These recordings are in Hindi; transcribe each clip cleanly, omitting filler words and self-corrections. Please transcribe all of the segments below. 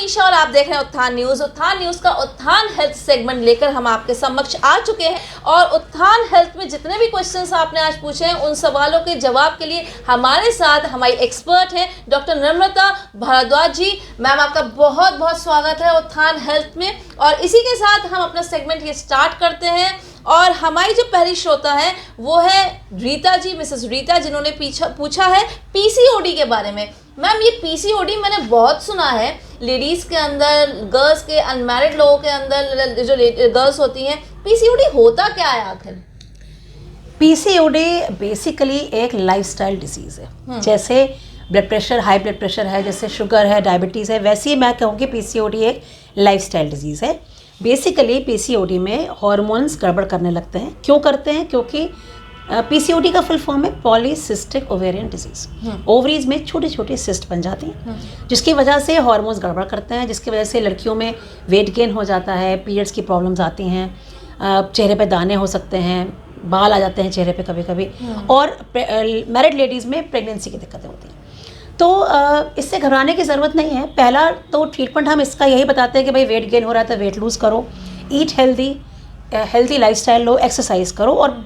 ईशा और आप देख रहे हैं उत्थान न्यूज़। उत्थान न्यूज़ का उत्थान हेल्थ सेगमेंट लेकर हम आपके समक्ष आ चुके हैं और उत्थान हेल्थ में जितने भी क्वेश्चंस आपने आज पूछे हैं उन सवालों के जवाब के लिए हमारे साथ हमारी एक्सपर्ट हैं डॉक्टर नम्रता भारद्वाज जी। मैम आपका बहुत बहुत स्वागत है उत्थान हेल्थ में। और इसी के साथ हम अपना सेगमेंट ये स्टार्ट करते हैं और हमारी जो पहली श्रोता है वो है रीता जी, मिसेस रीता, जिन्होंने पूछा है पीसीओडी के बारे में। मैम ये पीसीओडी मैंने बहुत सुना है लेडीज़ के अंदर, गर्ल्स के, अनमैरिड लोगों के अंदर जो गर्ल्स होती हैं, पीसीओडी होता क्या है आखिर? पीसीओडी बेसिकली एक लाइफस्टाइल डिजीज़ है। जैसे blood pressure, high blood pressure है, जैसे शुगर है, डायबिटीज़ है, वैसे ही मैं कहूँगी पीसीओडी एक लाइफस्टाइल डिजीज़ है। बेसिकली पीसीओडी में हार्मोन्स गड़बड़ करने लगते हैं। क्यों करते हैं? क्योंकि पीसीओडी का फुल फॉर्म है पॉलीसिस्टिक ओवेरियन डिजीज़। ओवरीज में छोटे छोटे सिस्ट बन जाती हैं जिसकी वजह से हार्मोन्स गड़बड़ करते हैं, जिसकी वजह से लड़कियों में वेट गेन हो जाता है, पीरियड्स की प्रॉब्लम्स आती हैं, चेहरे पे दाने हो सकते हैं, बाल आ जाते हैं चेहरे पे कभी कभी, और मैरिड लेडीज़ में प्रेगनेंसी की दिक्कतें होती हैं। तो इससे घबराने की ज़रूरत नहीं है। पहला तो ट्रीटमेंट हम इसका यही बताते हैं कि भाई वेट गेन हो रहा है तो वेट लूज़ करो, ईट हेल्दी लाइफस्टाइल लो, एक्सरसाइज करो, और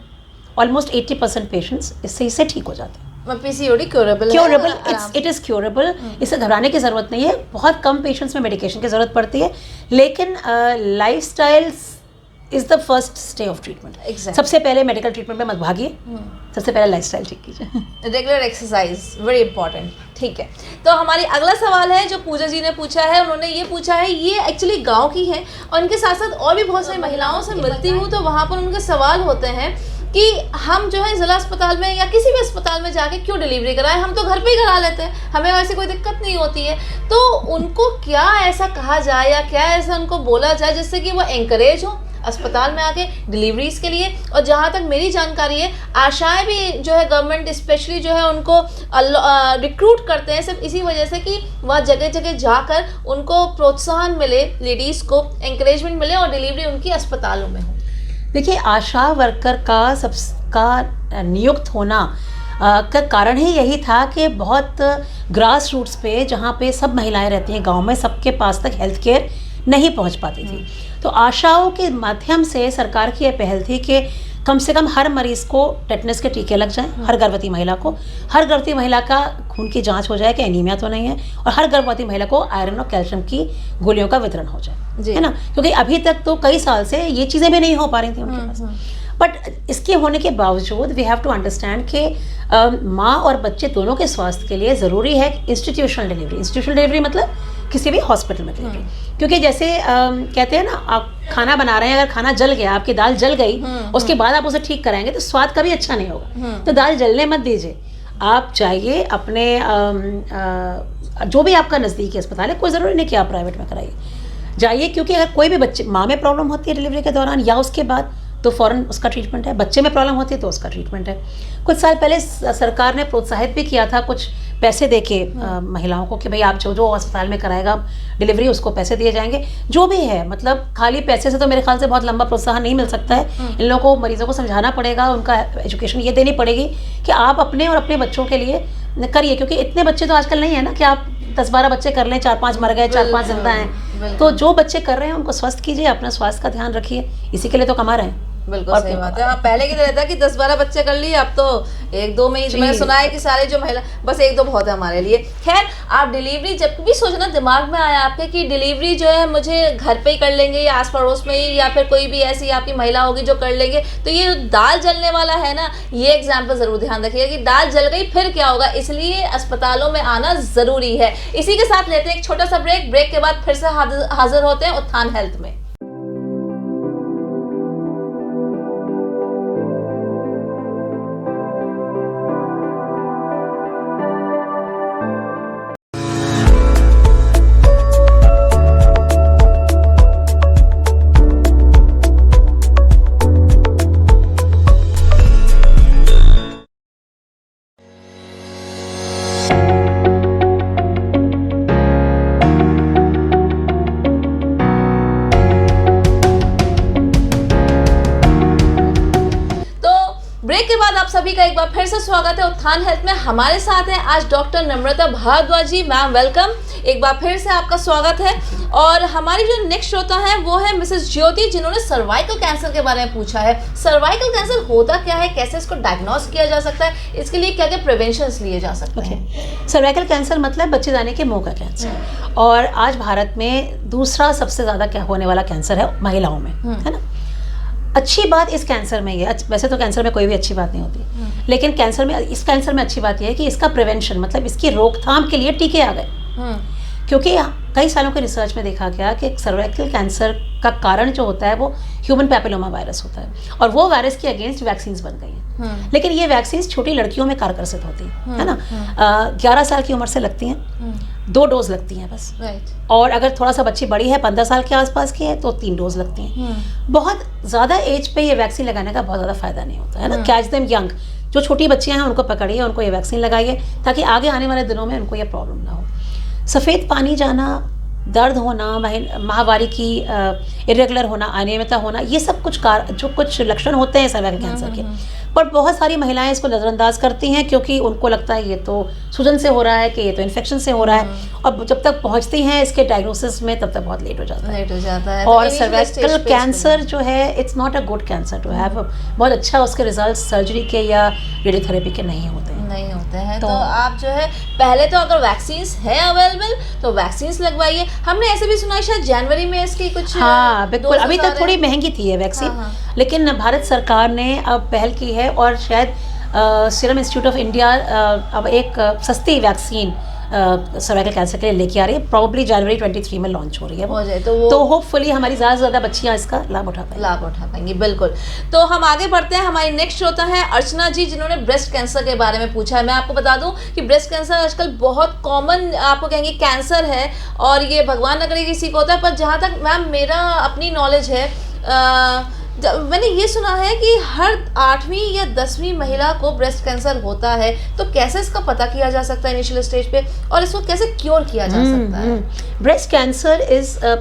ऑलमोस्ट 80% पेशेंट्स इससे ठीक हो जाते हैं। PCOD curable, it is curable. इससे घबराने की ज़रूरत नहीं है। बहुत कम पेशेंट्स में मेडिकेशन की ज़रूरत पड़ती है, लेकिन lifestyle is the first stay of treatment. सबसे पहले मेडिकल ट्रीटमेंट में मत भागिए, सबसे पहले लाइफस्टाइल ठीक कीजिए। Regular exercise very important. ठीक है, तो हमारी अगला सवाल है जो पूजा जी ने पूछा है। उन्होंने ये पूछा है, ये एक्चुअली गांव की है और इनके साथ साथ और भी बहुत सारी महिलाओं से मिलती हूँ, तो वहाँ पर उनके सवाल होते हैं कि हम जो है ज़िला अस्पताल में या किसी भी अस्पताल में जाके क्यों डिलीवरी कराएं, हम तो घर पे ही करा लेते हैं, हमें वैसे कोई दिक्कत नहीं होती है। तो उनको क्या ऐसा कहा जाए या क्या ऐसा उनको बोला जाए जिससे कि वो एंकरेज हो अस्पताल में आके डिलीवरीज के लिए? और जहाँ तक मेरी जानकारी है, आशाएं भी जो है गवर्नमेंट स्पेशली जो है उनको रिक्रूट करते हैं सिर्फ इसी वजह से कि वह जगह जगह जाकर उनको प्रोत्साहन मिले, लेडीज़ को एंकरेजमेंट मिले और डिलीवरी उनकी अस्पतालों में हो। देखिए, आशा वर्कर का नियुक्त होना का कारण ही यही था कि बहुत ग्रास रूट्स पे, जहाँ पे सब महिलाएं रहती हैं गांव में, सबके पास तक हेल्थ केयर नहीं पहुंच पाती थी। तो आशाओं के माध्यम से सरकार की यह पहल थी कि कम से कम हर मरीज़ को टेटनस के टीके लग जाएं, हर गर्भवती महिला को, हर गर्भवती महिला का खून की जांच हो जाए कि एनीमिया तो नहीं है, और हर गर्भवती महिला को आयरन और कैल्शियम की गोलियों का वितरण हो जाए, है ना। क्योंकि अभी तक तो कई साल से ये चीज़ें भी नहीं हो पा रही थी उनके पास। बट इसके होने के बावजूद वी हैव टू अंडरस्टैंड कि माँ और बच्चे दोनों के स्वास्थ्य के लिए ज़रूरी है इंस्टीट्यूशनल डिलीवरी। इंस्टीट्यूशनल डिलीवरी मतलब किसी भी हॉस्पिटल में डिलीवरी। क्योंकि जैसे कहते हैं ना, आप खाना बना रहे हैं, अगर खाना जल गया, आपकी दाल जल गई, उसके बाद आप उसे ठीक कराएंगे तो स्वाद कभी अच्छा नहीं होगा। तो दाल जलने मत दीजिए, आप जाइए अपने जो भी आपका नज़दीकी अस्पताल है, कोई ज़रूरी नहीं कि आप प्राइवेट में कराइए, जाइए। क्योंकि अगर कोई भी बच्चे, माँ में प्रॉब्लम होती है डिलीवरी के दौरान या उसके बाद, तो फ़ौरन उसका ट्रीटमेंट है। बच्चे में प्रॉब्लम होती है तो उसका ट्रीटमेंट है। कुछ साल पहले सरकार ने प्रोत्साहित भी किया था कुछ पैसे देके महिलाओं को कि भाई आप जो अस्पताल में कराएगा डिलीवरी, उसको पैसे दिए जाएंगे। जो भी है, मतलब खाली पैसे से तो मेरे ख्याल से बहुत लंबा प्रोत्साहन नहीं मिल सकता है। इन लोगों को, मरीजों को समझाना पड़ेगा, उनका एजुकेशन ये देनी पड़ेगी कि आप अपने और अपने बच्चों के लिए करिए। क्योंकि इतने बच्चे तो आजकल नहीं है ना कि आप 10-12 बच्चे कर लें, 4-5 मर गए, 4-5 जिंदा हैं। तो जो बच्चे कर रहे हैं उनको स्वस्थ कीजिए, अपना स्वास्थ्य का ध्यान रखिए, इसी के लिए तो कमा रहे हैं। बिल्कुल सही बात है। पहले की तरह था कि 10-12 बच्चे कर लिए, अब तो 1-2 में ही। मैंने सुना है कि सारे जो महिला, बस 1-2 बहुत है हमारे लिए। खैर, आप डिलीवरी जब भी सोचना दिमाग में आया आपके कि डिलीवरी जो है मुझे घर पे ही कर लेंगे या आस पड़ोस में ही, या फिर कोई भी ऐसी आपकी महिला होगी जो कर लेंगे, तो ये दाल जलने वाला है ना, ये एग्जाम्पल जरूर ध्यान रखिएगा कि दाल जल गई फिर क्या होगा। इसलिए अस्पतालों में आना जरूरी है। इसी के साथ लेते हैं एक छोटा सा ब्रेक के बाद फिर से हाजिर होते हैं उत्थान हेल्थ में। ब्रेक के बाद आप सभी का एक बार फिर से स्वागत है उत्थान हेल्थ में। हमारे साथ हैं आज doctor Namrata Bhardwaj ji. Ma'am welcome. एक बार फिर से आपका स्वागत है। और हमारी जो नेक्स्ट श्रोता है वो है मिसेस ज्योति, जिन्होंने सर्वाइकल कैंसर के बारे में पूछा है। सर्वाइकल कैंसर होता क्या है, कैसे इसको डायग्नोस किया जा सकता है, इसके लिए क्या क्या प्रिवेंशंस लिए जा सकते हैं? सर्वाइकल कैंसर मतलब बच्चेदानी के मुंह का कैंसर, और आज भारत में दूसरा सबसे ज़्यादा क्या होने वाला कैंसर है महिलाओं में, है ना। अच्छी बात इस कैंसर में ये, वैसे तो कैंसर में कोई भी अच्छी बात नहीं होती, लेकिन इस कैंसर में अच्छी बात यह है कि इसका प्रिवेंशन मतलब इसकी रोकथाम के लिए टीके आ गए। क्योंकि कई सालों के रिसर्च में देखा गया कि सर्वाइकल कैंसर का कारण जो होता है वो ह्यूमन पैपिलोमा वायरस होता है, और वो वायरस के अगेंस्ट वैक्सीन्स बन गई हैं। लेकिन ये वैक्सीन्स छोटी लड़कियों में कारगर होती है ना। 11 साल की उम्र से लगती हैं, 2 डोज लगती हैं बस। और अगर थोड़ा सा बच्ची बड़ी है, 15 साल के आसपास की है, तो 3 डोज लगती हैं। बहुत ज़्यादा एज पे ये वैक्सीन लगाने का बहुत ज़्यादा फायदा नहीं होता है ना। कैच देम यंग, जो छोटी बच्चियां हैं उनको पकड़िए, उनको ये वैक्सीन लगाइए, ताकि आगे आने वाले दिनों में उनको ये प्रॉब्लम ना हो। सफ़ेद पानी जाना, दर्द होना, माहवारी की इरेगुलर होना, अनियमितता होना, ये सब जो कुछ लक्षण होते हैं सर्वाइकल कैंसर के, पर बहुत सारी महिलाएं इसको नज़रअंदाज करती हैं, क्योंकि उनको लगता है ये तो सूजन से हो रहा है, कि ये तो इन्फेक्शन से हो रहा है, और जब तक पहुंचती हैं इसके डायग्नोसिस में तब तक बहुत लेट हो जाता है। और सर्वाइकल कैंसर जो है, it's not a good cancer to have. बहुत अच्छा उसके रिजल्ट सर्जरी के या रेडियोथेरेपी के नहीं होते हैं। तो आप जो है पहले तो अगर वैक्सीन्स है अवेलेबल तो वैक्सीन्स लगवाइए। हमने ऐसे भी सुना है शायद जनवरी में इसकी कुछ, हाँ बिल्कुल, अभी तक थोड़ी महंगी थी ये वैक्सीन, लेकिन भारत सरकार ने अब पहल की है, और शायद सीरम इंस्टीट्यूट ऑफ इंडिया अब एक सस्ती वैक्सीन सर्वाइकल कैंसर के लिए लेके आ रही है। प्रॉब्ली जनवरी 23 में लॉन्च हो रही है, हो जाए तो होपफुली हमारी ज़्यादा से ज़्यादा बच्चियाँ इसका लाभ उठा पाएंगी। बिल्कुल। तो हम आगे बढ़ते हैं। हमारी नेक्स्ट श्रोता है अर्चना जी, जिन्होंने ब्रेस्ट कैंसर के बारे में पूछा है। मैं आपको बता दूं कि ब्रेस्ट कैंसर आजकल बहुत कॉमन आपको कहेंगे कैंसर है, और ये भगवान न करे किसी को होता है, पर जहाँ तक मैम मेरा अपनी नॉलेज है, मैंने ये सुना है कि हर 8वीं या 10वीं महिला को ब्रेस्ट कैंसर होता है। तो कैसे इसका पता किया जा सकता है इनिशियल स्टेज पे, और इसको कैसे क्योर किया जा सकता है? ब्रेस्ट कैंसर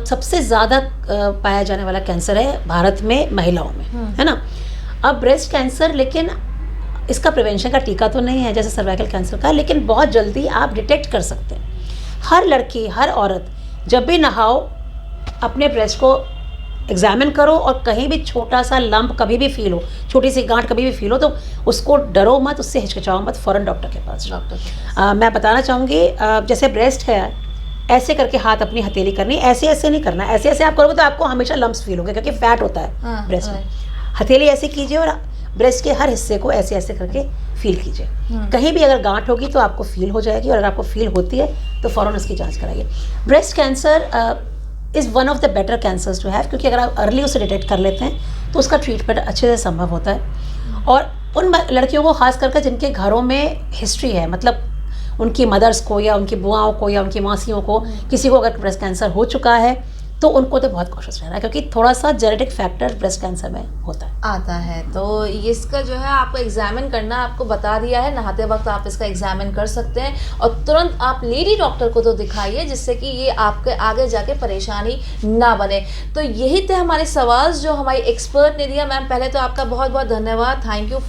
सबसे ज़्यादा पाया जाने वाला कैंसर है भारत में महिलाओं में, है ना। अब ब्रेस्ट कैंसर, लेकिन इसका प्रिवेंशन का टीका तो नहीं है जैसे सर्वाइकल कैंसर का, लेकिन बहुत जल्दी आप डिटेक्ट कर सकते हैं। हर लड़की, हर औरत जब भी नहाओ, अपने ब्रेस्ट को एग्जामिन करो, और कहीं भी छोटा सा लंप कभी भी फील हो, छोटी सी गांठ कभी भी फील हो, तो उसको डरो मत, उससे हिचकिचाओ मत, फ़ौरन डॉक्टर के पास जाओ। मैं बताना चाहूँगी, जैसे ब्रेस्ट है, ऐसे करके हाथ अपनी हथेली करनी, ऐसे ऐसे नहीं करना। ऐसे ऐसे आप करोगे तो आपको हमेशा लम्प्स फील होंगे, क्योंकि फैट होता है ब्रेस्ट में। हथेली ऐसे कीजिए, और ब्रेस्ट के हर हिस्से को ऐसे ऐसे करके फील कीजिए। कहीं भी अगर गांठ होगी तो आपको फील हो जाएगी, और अगर आपको फील होती है तो फ़ौरन उसकी जाँच कराइए। Breast cancer is one of the better cancers to have, क्योंकि अगर आप अर्ली उसे डिटेक्ट कर लेते हैं तो उसका ट्रीटमेंट अच्छे से संभव होता है। और उन लड़कियों को खास करके जिनके घरों में हिस्ट्री है, मतलब उनकी मदर्स को या उनकी बुआओं को या उनकी मासियों को किसी को अगर ब्रेस्ट कैंसर हो चुका है, तो उनको तो बहुत कोशिश रहना है, क्योंकि थोड़ा सा जेनेटिक फैक्टर ब्रेस्ट कैंसर में आता है। तो इसका जो है आपको एग्जामिन करना, आपको बता दिया है, नहाते वक्त आप इसका एग्जामिन कर सकते हैं, और तुरंत आप लेडी डॉक्टर को तो दिखाइए, जिससे कि ये आपके आगे जाके परेशानी ना बने। तो यही थे हमारे सवाल जो हमारी एक्सपर्ट ने दिया। मैम पहले तो आपका बहुत बहुत धन्यवाद, thank you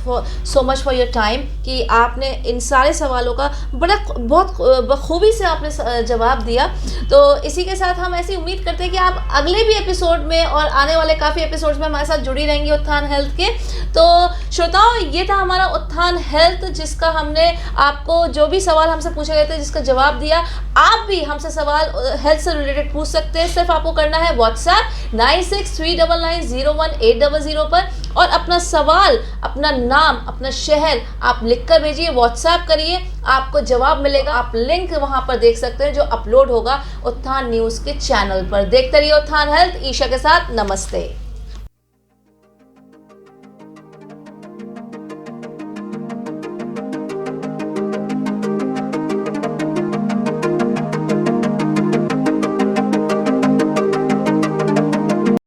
so much for your time, कि आपने इन सारे सवालों का बहुत बखूबी से आपने जवाब दिया। तो इसी के साथ हम ऐसी उम्मीद करते हैं कि आप अगले भी एपिसोड में और आने वाले काफ़ी एपिसोड्स में हमारे साथ जुड़ी रहेंगी उत्थान हेल्थ के। तो श्रोताओं, ये था हमारा उत्थान हेल्थ, जिसका हमने आपको जो भी सवाल हमसे पूछे गए थे जिसका जवाब दिया। आप भी हमसे सवाल हेल्थ से रिलेटेड पूछ सकते हैं। सिर्फ आपको करना है व्हाट्सएप 9639901800 पर, और अपना सवाल, अपना नाम, अपना शहर आप लिखकर भेजिए, व्हाट्सएप करिए, आपको जवाब मिलेगा। आप लिंक वहां पर देख सकते हैं जो अपलोड होगा उत्थान न्यूज़ के चैनल पर। देखते रहिए उत्थान हेल्थ। ईशा के साथ नमस्ते।